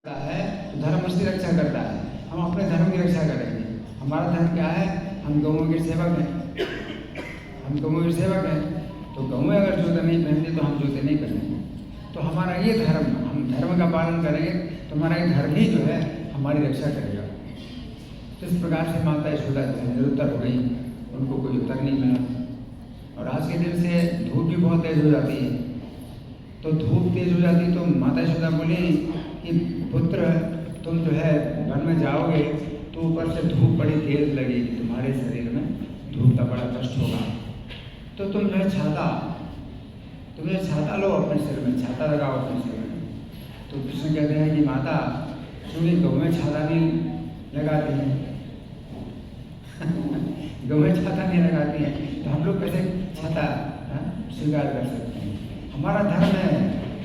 है तो धर्म उसकी रक्षा करता है। हम अपने धर्म की रक्षा करेंगे। हमारा धर्म क्या है? हम गौओं के सेवक हैं। हम गौओं के सेवक हैं तो गौएं अगर जूते नहीं पहनती तो हम जूते नहीं पहनेंगे। तो हमारा ये धर्म, हम धर्म का पालन करेंगे तो हमारा ये धर्म ही जो है हमारी रक्षा करेगा। तो इस प्रकार से माता यशोदा निरुत्तर हो गई, उनको कोई उत्तर नहीं मिला। और आज के दिन से धूप भी बहुत तेज हो जाती है। तो धूप तेज हो जाती तो माता यशोदा बोली कि पुत्र तुम जो है वन में जाओगे तो ऊपर से धूप बड़ी तेज लगेगी, तुम्हारे शरीर में धूप का बड़ा कष्ट होगा। तो तुम जो है तुम ये छाता लो अपने सिर में, छाता लगाओ अपने सिर में। तो कृष्ण कहते हैं कि माता चूंकि गौएं छाता नहीं लगाती हैं गौएं छाता नहीं लगाती हैं तो हम लोग कैसे छाता स्वीकार कर सकते हैं? हमारा धर्म है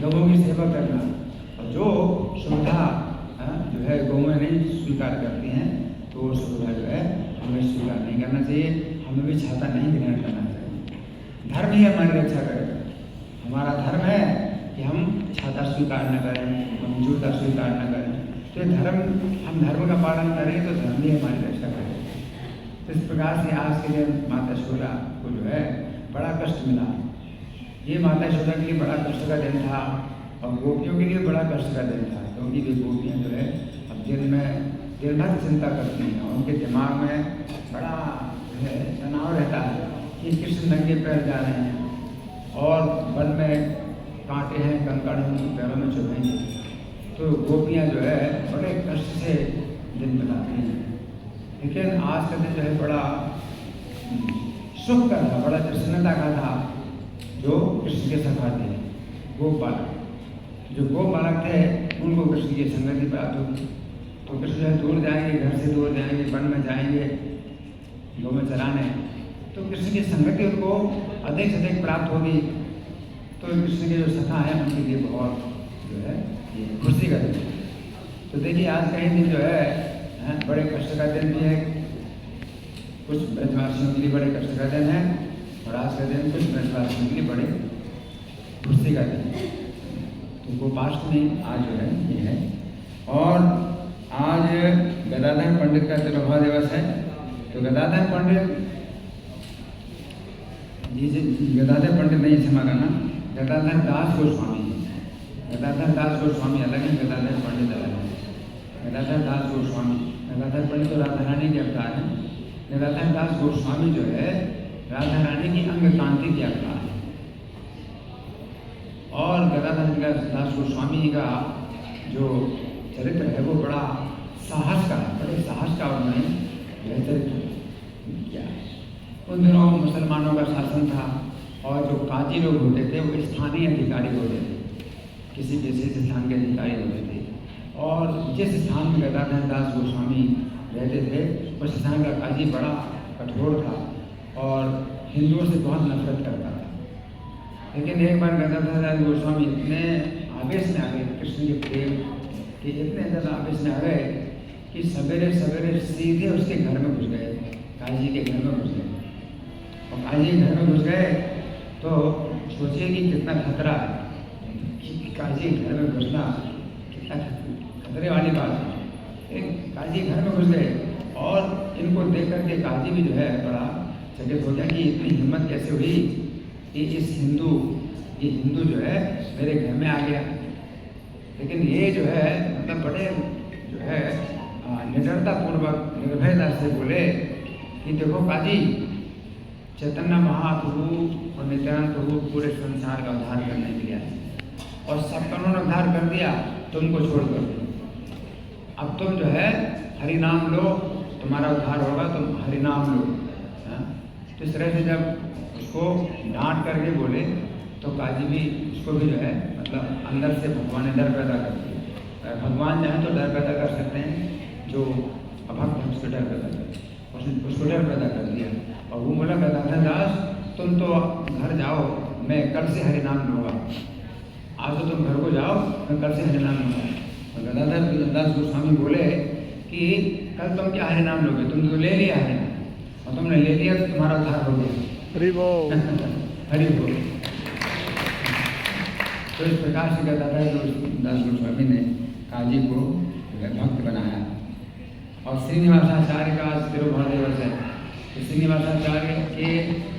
गौओं की सेवा करना। और जो सुविधा जो है गौएं नहीं स्वीकार करती हैं तो वो सुविधा जो है हमें स्वीकार नहीं करना चाहिए, हमें भी छाता नहीं ग्रहण करना चाहिए। धर्म ही हमारी रक्षा करेगा। हमारा धर्म है कि हम छाता स्वीकार न करें, हम जूता स्वीकार न करें। तो धर्म, हम धर्म का पालन करें तो धर्म ही हमारी रक्षा करेगा। तो इस प्रकार से आज के दिन माता यशोदा को जो है बड़ा कष्ट मिला। ये माता यशोदा के लिए बड़ा कष्ट का दिन था और गोपियों के लिए बड़ा कष्ट का दिन था, क्योंकि वे गोपियाँ जो है अब दिन भर चिंता करती हैं और उनके दिमाग में बड़ा जो है तनाव रहता है कि कृष्ण नंगे पैर जा रहे हैं और वन में कांटे हैं, कंकड़ हैं, उनके पैरों में चुभेंगे। तो गोपियाँ जो है बड़े कष्ट से दिन बिताती हैं। लेकिन आज का दिन जो है बड़ा सुख का था, बड़ा प्रसन्नता का था। जो कृष्ण के सखा थे, गोप बालक, जो गोप बालक थे उनको कृष्ण की संगति प्राप्त होगी। तो कृष्ण जो है दूर जाएंगे, घर से दूर जाएंगे, वन में जाएंगे गौ में चराने, तो कृष्ण की संगति उनको अधिक से अधिक प्राप्त होगी। तो कृष्ण के जो सखा हैं उनके लिए बहुत जो है ये खुशी का दिन। तो देखिए आज का ही दिन जो है बड़े कष्ट का दिन भी है। कुछ ब्रजवासियों के लिए बड़े कष्ट का दिन है और आज का दिन कुछ ब्रजवासियों के लिए बड़े खुशी का दिन है। तो गोपाष्टमी आज जो है ये है। और आज गदाधर पंडित का तिरुभाव दिवस है। तो गदाधर पंडित नहीं, क्षमा करना, गदाधर दास गोस्वामी है। गदाधर दास गोस्वामी अलग है, गदाधर पंडित अलग है। गदाधर दास गोस्वामी, गदाधर पंडित तो राधा रानी के अवतार हैं। गदाधर दास गोस्वामी जो है राधा रानी की अंग कांति के अवतार है। और गदाधर दास गोस्वामी का जो चरित्र है वो बड़ा साहस का है, बड़े साहस का उन्होंने चरित्र किया। उन दिनों मुसलमानों का शासन था और जो काजी लोग होते थे वो स्थानीय अधिकारी होते थे, किसी विशेष स्थान के अधिकारी होते थे। और जिस स्थान में गदाधर दास गोस्वामी रहते थे उस स्थान का काजी बड़ा कठोर था और हिंदुओं से बहुत नफरत करता था। लेकिन एक बार गदाधर दास गोस्वामी इतने आवेश में आ गए कृष्ण के प्रेम कि इतने ज़्यादा आवेश में आ गए कि सवेरे सवेरे सीधे उसके घर में घुस गए, काजी के घर में घुस गए। और काजी के घर में घुस गए तो सोचिए कि कितना खतरा है कि काजी के घर में घुसना कितना खतरे वाली बात है। एक काजी घर में घुस गए और इनको देख करके काजी भी जो है बड़ा चकित हो गया कि इतनी हिम्मत कैसे हुई कि ये हिंदू जो है मेरे घर में आ गया। लेकिन ये जो है मतलब बड़े जो है निडरता पूर्वक निर्भयता से बोले कि देखो काजी, चैतन्य महाप्रभु और नित्यानंद प्रभु पूरे संसार का उद्धार करने के लिए आए और सबका उन्होंने उद्धार कर दिया, तुमको छोड़ कर दो। अब तुम जो है हरि नाम लो, तुम्हारा उद्धार होगा, तुम हरि नाम लो। तो इस तरह से जब उसको डांट करके बोले तो काजी भी उसको भी जो है मतलब अंदर से भगवान ने डर पैदा कर दिया। भगवान चाहें तो डर पैदा कर सकते हैं, जो अभक्त है उसको डर पैदा कर दिया। और वो बोला गदाधर दास तुम तो घर जाओ, मैं कल से हरि नाम लूँगा। आज तो तुम घर को जाओ, मैं कल से हरि नाम लूँगा। और गदाधर दास गोस्वामी बोले कि कल तुम क्या हरि नाम लोगे, तुम तो ले लिया हरि नाम और तुमने ले लिया तो तुम्हारा उद्धार हो गया। हरि बोल हरि बोल। तो इस प्रकार से गदाधर दास गोस्वामी ने काजी को भक्त बनाया। और श्रीनिवासाचार्य का आज तिरुभाव दिवस है। तो श्रीनिवासाचार्य के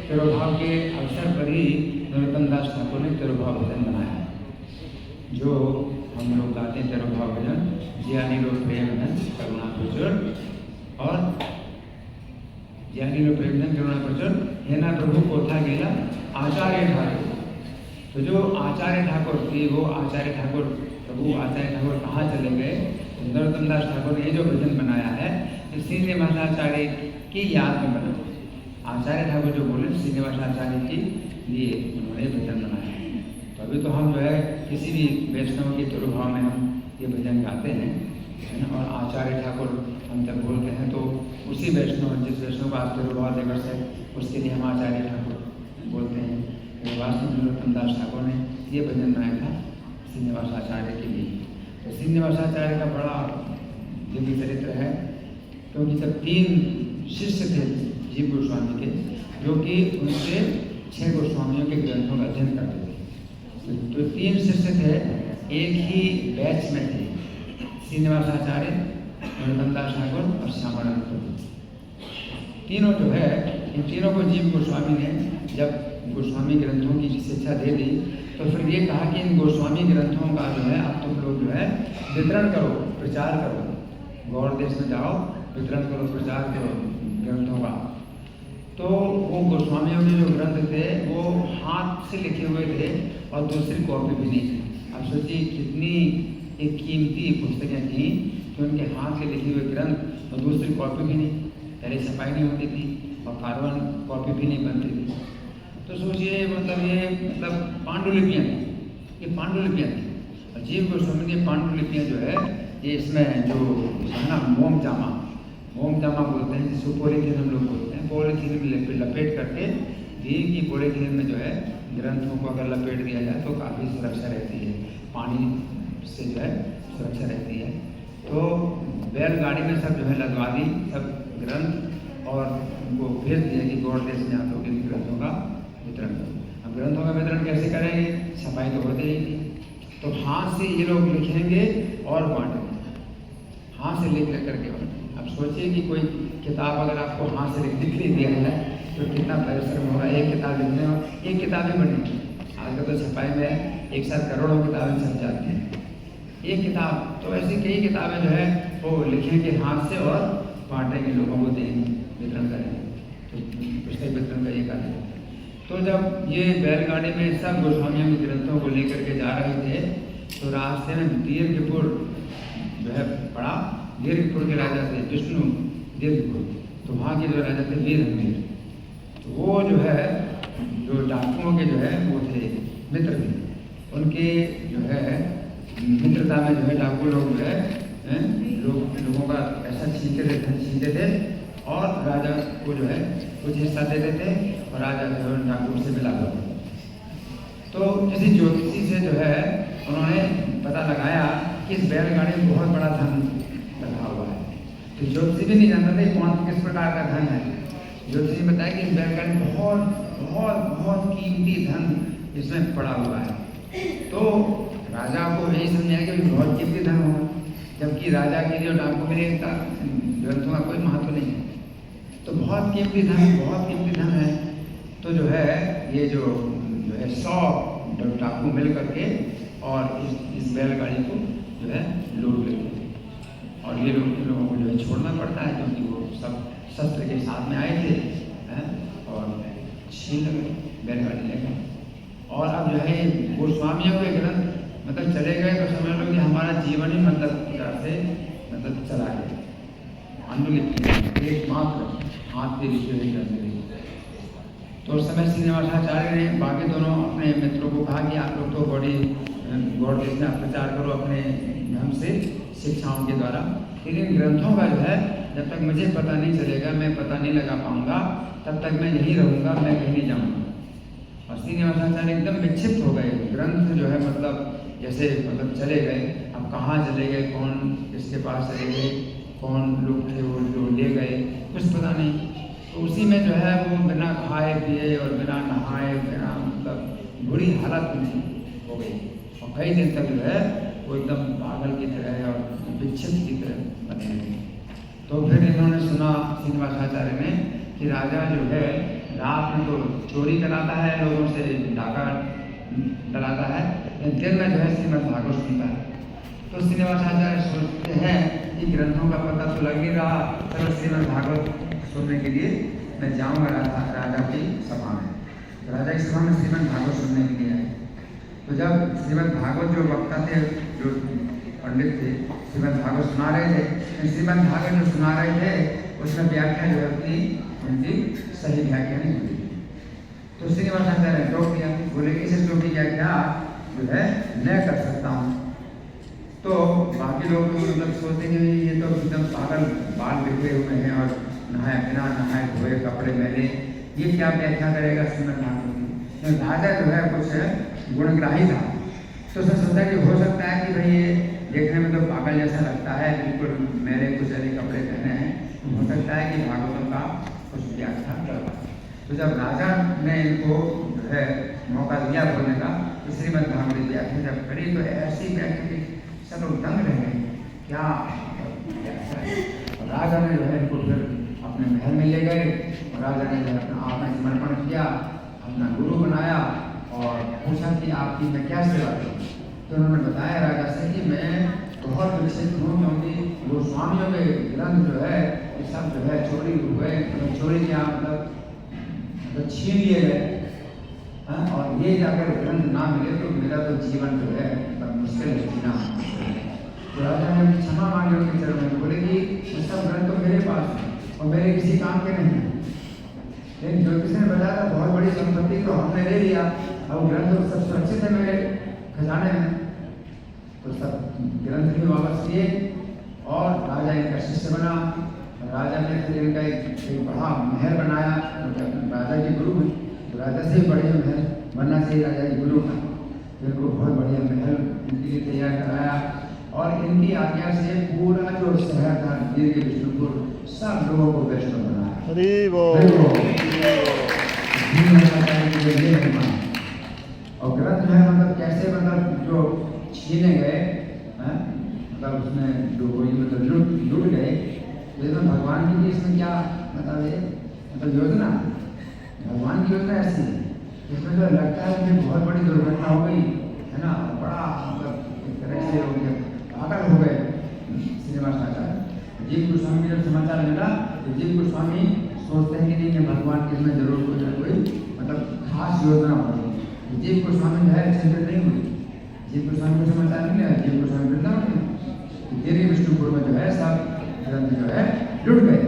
तिरुभाव के अवसर पर ही नरोत्तम दास ठाकुर ने तिरुभाव भजन बनाया, जो हम लोग गाते हैं तिरुभाव भजन, जियानी लो प्रेम धन करुणा प्रचुर और जियानी लो प्रेम धन करुणा प्रचुर हेना प्रभु कोथा गेला आचार्य ठाकुर। तो जो आचार्य ठाकुर थे वो आचार्य ठाकुर प्रभु आचार्य ठाकुर कहाँ चले गए? नरोत्तम दास ठाकुर ने जो भजन बनाया है श्रीनिवासाचार्य की याद में बना। आचार्य ठाकुर जो बोले श्रीनिवासाचार्य के लिए उन्होंने भजन बनाया। तो अभी तो हम जो है किसी भी वैष्णव के तिरुभाव में हम ये भजन गाते हैं, है ना। और आचार्य ठाकुर हम जब बोलते हैं तो उसी वैष्णव जिस वैष्णव का आज तिरुभाव दिवस है उसके लिए हम आचार्य ठाकुर बोलते हैं। वास्तव में नरोत्तम दास ठाकुर ने ये भजन बनाया था श्रीनिवासाचार्य के लिए। तो श्रीनिवासाचार्य का बड़ा दिव्य चरित्र है, क्योंकि जब 3 शिष्य थे जीव गोस्वामी के, जो कि उनसे 6 गोस्वामियों के ग्रंथों का अध्ययन करते थे। तो 3 शिष्य थे, एक ही बैच में थे, श्रीनिवासाचार्य, नरोत्तम दास ठाकुर और श्यामानंद प्रभु। तीनों जो है, इन तीनों को जीव गोस्वामी ने जब गोस्वामी ग्रंथों की शिक्षा दे दी तो फिर ये कहा कि इन गोस्वामी ग्रंथों का जो है आप तुम लोग जो है वितरण करो, प्रचार करो, गौड़ देश में जाओ, वितरण करो, प्रचार करो ग्रंथों का। तो वो गोस्वामियों के जो ग्रंथ थे वो हाथ से लिखे हुए थे और दूसरी कॉपी भी नहीं थी। अब सोचिए कितनी एक कीमती पुस्तकें थी कि उनके हाथ से लिखे हुए ग्रंथ और दूसरी कॉपी भी नहीं, पहले छपाई नहीं होती थी और कार्बन कॉपी भी नहीं बनती थी। तो सोचिए मतलब ये पांडुलिपियाँ थी, ये पांडुलिपियाँ थी। और जीव गोस्वामी की पांडुलिपियाँ जो है ये इसमें जो है ना मोम जामा बोलते हैं, जिसको पॉलीथीन हम लोग बोलते हैं, पॉलीथीन में लपेट करके घी की पॉलीथीन में जो है ग्रंथों को अगर लपेट दिया जाए तो काफ़ी सुरक्षा रहती है, पानी से जो है सुरक्षा रहती है। तो बैलगाड़ी में सब जो है लदवा दी सब ग्रंथ और उनको भेज दिया कि गौड़ देश में आप लोग इन ग्रंथों का वितरण करो। अब ग्रंथों का वितरण कैसे करेंगे? छपाई तो होते ही नहीं, तो हाथ से ये लोग लिखेंगे और बांटेंगे, हाथ से लिख करके बांटेंगे। अब सोचिए कि कोई किताब अगर आपको हाथ से लिख दिया है तो कितना परिश्रम होगा एक किताब लिखने में। एक किताब ही बनेगी, आजकल तो छपाई में एक साथ करोड़ों किताबें छप जाती हैं। एक किताब तो ऐसी कई किताबें जो है वो लिखेंगे हाथ से और बांटेंगे, लोगों को देंगे, वितरण करेंगे। तो पुस्तक वितरण का ये कार्य है। तो जब ये बैलगाड़ी में सब गोस्वामियों के ग्रंथों को लेकर के जा रहे थे तो रास्ते में दीर्घपुर जो है पड़ा। दीर्घपुर के राजा थे विष्णु दीर्घपुर, तो वहाँ के जो राजा थे वीरहंगीर, तो वो जो है जो डाकुओं के जो है वो थे मित्र थे। उनके जो है मित्रता में जो है डाकू लोग जो है लोगों का पैसा छीनते थे और राजा को जो है कुछ हिस्सा देते थे और राजा जो है डाकू से मिला हुआ। तो किसी ज्योतिषी से जो है उन्होंने पता लगाया कि इस बैलगाड़ी में बहुत बड़ा धन रखा हुआ है। तो ज्योतिषी भी नहीं जानता था कौन किस प्रकार का धन है। ज्योतिषी ने बताया कि इस बैलगाड़ी में बहुत बहुत बहुत कीमती धन इसमें पड़ा हुआ है। तो राजा को यही समझाया कि बहुत कीमती धन होगा, जबकि राजा के लिए और डाकू के लिए ग्रंथों का कोई महत्व नहीं है। तो बहुत कीमती धन है। तो जो है ये जो है 100 डाकू मिल करके और इस बैलगाड़ी को जो है लूट लेते और ये लोगों को जो है छोड़ना पड़ता है, क्योंकि वो सब शस्त्र के साथ में आए थे और छीन बैलगाड़ी ले गए। और अब जो है गोस्वामियों के ग्रंथ मतलब चले गए तो समझ लो कि हमारा जीवन ही मतलब से मतलब चला गया। पांडुलिपि एकमात्र हाथ के लिखे हुए ग्रंथ। तो उस समय श्रीनिवासाचार्य ने बाकी दोनों अपने मित्रों को कहा कि आप लोग तो गौड़ देश में प्रचार करो अपने ढंग से शिक्षाओं के द्वारा, लेकिन ग्रंथों का जो है जब तक मुझे पता नहीं चलेगा, मैं पता नहीं लगा पाऊंगा, तब तक मैं यहीं रहूँगा, मैं कहीं नहीं जाऊँगा। और श्रीनिवासाचार्य एकदम विक्षिप्त हो गए। ग्रंथ जो है मतलब जैसे मतलब चले गए, अब कहाँ चले गए, कौन किसके पास चले गए, कौन लोग थे वो जो ले गए, कुछ पता नहीं। तो उसी में जो है वो बिना खाए पिए और बिना नहाए बिना मतलब बुरी हालत में हो गई और कई दिन तक जो है वो एकदम पागल की तरह और विक्षिप्त की तरह बने रहे। तो फिर इन्होंने सुना श्रीनिवासाचार्य ने कि राजा जो है रात में तो चोरी कराता है, लोगों से डाका डराता है, दिन में जो है श्रीमद् भागवत सुनता है। तो श्रीनिवासाचार्य सोचते हैं कि ग्रंथों का पता तो लग ही रहा, चलो श्रीमद् भागवत सुनने के लिए मैं जाऊँगा राजा की सभा में। राजा की सभा में श्रीमद् भागवत सुनने के लिए आए। तो जब श्रीमद् भागवत जो वक्ता थे, जो पंडित थे, श्रीमद् भागवत सुना रहे थे, श्रीमद् भागवत जो सुना रहे थे उसमें व्याख्या जो है उनकी सही व्याख्या नहीं हुई। तो श्रीनिवासाचार्य ने टोक दिया, बोले इसे टोक की व्याख्या जो है मैं कर सकता हूँ। तो बाकी लोग तो मतलब सोचते हैं ये तो एकदम पागल, बाल बिखरे हुए हैं और नहाए बिना नहाए धोए कपड़े मैले, ये क्या व्याख्या करेगा श्रीमद् भागवत की। राजा जो है कुछ गुणग्राही था, तो उसने सोचा कि हो सकता है कि भाई ये देखने में तो पागल जैसा लगता है, बिल्कुल मेरे कुछ ऐसे कपड़े पहने हैं, तो हो सकता है कि भागवतों का कुछ व्याख्या करवा। तो जब राजा ने इनको जो है मौका दिया बोलने का, तो श्रीमद् भागवत व्याख्या जब करी तो ऐसी व्याख्या की सब लोग दंग रह गए, क्या राजा ने जो है इनको फिर अपने महल में ले गए और राजा ने जो है अपना आत्मसमर्पण किया, अपना गुरु बनाया और पूछा कि आपकी मैं क्या सेवा करूँ। तो उन्होंने बताया राजा से कि मैं बहुत विकसित हूँ, क्योंकि गोस्वामियों के ग्रंथ जो है ये सब जो है चोरी हुए, चोरी क्या मतलब छीन लिए गए, और ये जाकर ग्रंथ ना मिले तो मेरा तो जीवन जो है बहुत मुश्किल है जीना। तो राजा ने क्षमा मांगी उनके चरणों में, बोले कि ये सब ग्रंथ तो मेरे पास है और मेरे किसी काम के नहीं है, लेकिन जो किसी ने बताया था बहुत बड़ी संपत्ति तो हमने ले लिया, अब ग्रंथ तो सब सुरक्षित है मेरे खजाने में। तो सब ग्रंथ भी वापस किए और राजा इनका शिष्य बना। राजा ने फिर इनका एक बड़ा महल बनाया, राजा के गुरु में, तो राजा से ही बढ़िया महल बनना चाहिए राजा के गुरु का। फिर इनको बहुत बढ़िया महल इनके लिए तैयार कराया और इनकी आज्ञा से पूरा जो शहर था दीर्घ विष्णुपुर सब लोगों को वैष्णव बनाया। और ग्रंथ है मतलब कैसे, मतलब जो छीने गए, मतलब उसमें जो कोई मतलब लुट गए, लेकिन भगवान की इसमें क्या मतलब है, मतलब योजना, भगवान की योजना ऐसी है, इसमें तो लगता है कि बहुत बड़ी दुर्घटना हो गई है ना, बड़ा मतलब एक तरह से हो गया, पागल हो गए श्रीनिवासाचार्य। जीव गोस्वामी जब समाचार मिला तो जीव गोस्वामी सोचते हैं कि नहीं भगवान की इसमें जरूर कोई ना कोई मतलब खास योजना होगी। जीव गोस्वामी जो है चिंतित नहीं हुई, जीव गोस्वामी को समाचार मिला, जीव गोस्वामी वृंदावन में दीर्घ विष्णुपुर में जो है सब ग्रंथ जो है लुट गए।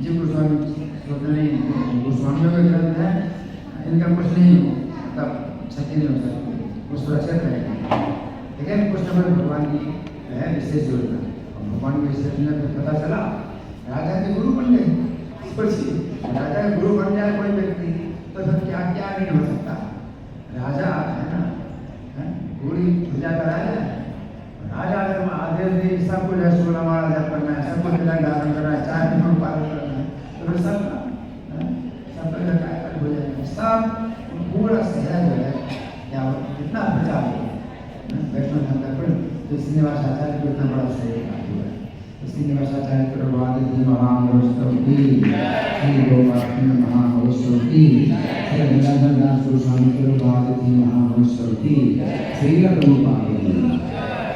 जीव गोस्वामी सोचते नहीं गोस्वामियों के ग्रंथ है, इनका कुछ नहीं मतलब क्षति नहीं हो सकती, वो सुरक्षित रहेगा। लेकिन कुछ न कुछ भगवान की जो है विशेष योजना, और भगवान की विशेष योजना फिर पता चला राजा के गुरु बन गए। सोचिए राजा के गुरु बन जाए कोई व्यक्ति तो फिर क्या क्या नहीं हो सकता। राजा है ना, पूरी पूजा कराया, राजा आदेश दी सब कुछ है, 16 माला जप करना है, सब कुछ धारण करना है, 4 दिनों पालन करना है, तो फिर सब हो जाएगा। सब पूरा शहर जो है क्या कितना प्रचार हो वैष्णव धर्म का, तो श्रीनिवासाचार्य को इतना बड़ा सहयोग हुआ है। श्रीनिवासाचार्य प्रभुपाद महामहोत्सव की, श्री गोपाल महामहोत्सव की, श्री लीलाधर दास गोस्वामी प्रभुपाद महामहोत्सव की, श्री प्रभुपाद।